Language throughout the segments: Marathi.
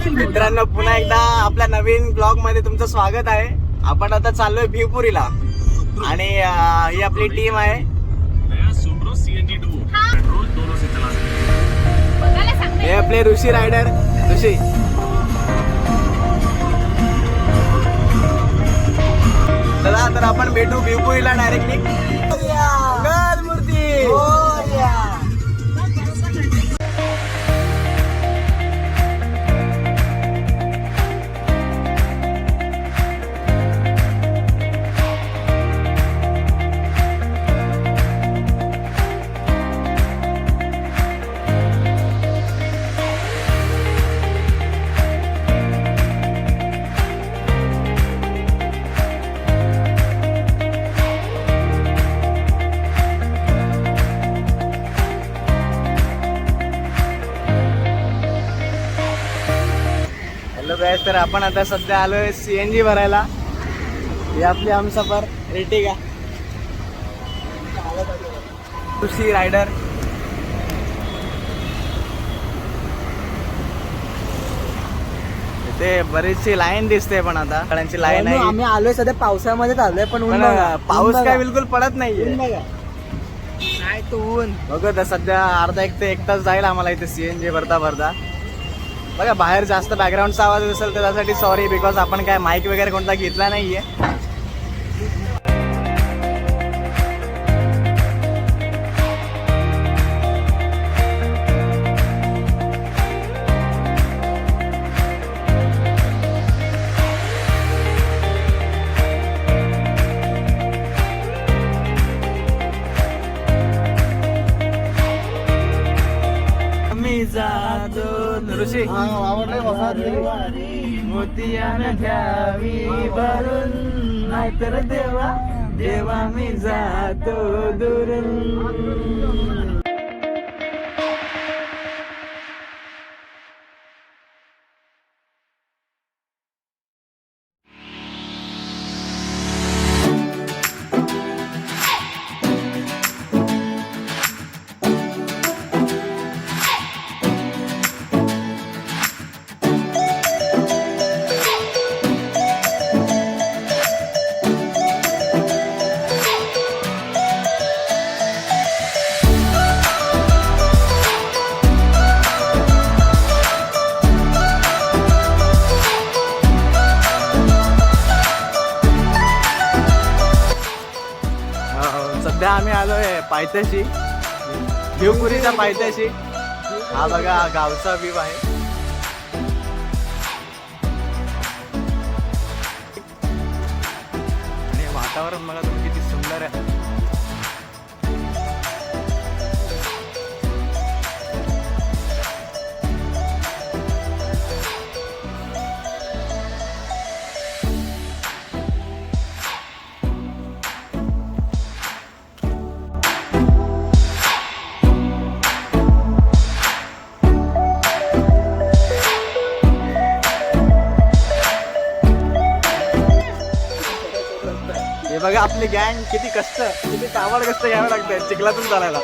मित्रांनो, पुन्हा एकदा आपल्या नवीन ब्लॉग मध्ये तुमचं स्वागत आहे. आपण आता चाललोय भिवपुरीला आणि ही आपली टीम आहे. हे आपले ऋषी रायडर. ऋषी चला तर आपण भेटू भिवपुरीला डायरेक्टली. मूर्ती तर आपण आता सध्या आलोय CNG भरायला. ही आपली हमसफर एर्टिगा ऋषी रायडर. इथे बरीचशी लाईन दिसते, पण आता गाड्यांची लाईन आहे. आम्ही आलोय सध्या पावसाळ्यामध्येच आलोय, पण पाऊस काय बिलकुल पडत नाहीये. नाही तो ऊन बघत सध्या अर्धा 1 ते 1 तास जाईल आम्हाला इथे CNG भरता भरता. बघा बाहेर जास्त बॅकग्राऊंडचा आवाज असेल तर त्यासाठी सॉरी, बिकॉज आपण काय माईक वगैरे कोणता घेतला नाहीये. ऋषी मोतियान घ्यावी भरून, नाहीतर देवा देवा मी जातो दुरून. सध्या आम्ही आलोय पायथ्याशी, भिवपुरीच्या पायथ्याशी. हा बघा गावचा व्ह्यू आहे. आणि वातावरण बघा तुम्ही किती सुंदर आहे. हे बघा आपली गँग किती कावड कष्ट घ्यावे लागते चिखलातून चालायला.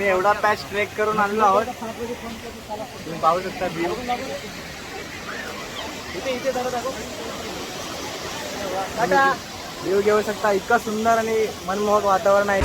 आम्ही एवढा पॅच ट्रेक करून आलेलो आहोत. तुम्ही पाहू शकता व्ह्यू. व्ह्यू घेऊ शकता. इतकं सुंदर आणि मनमोहक वातावरण आहे.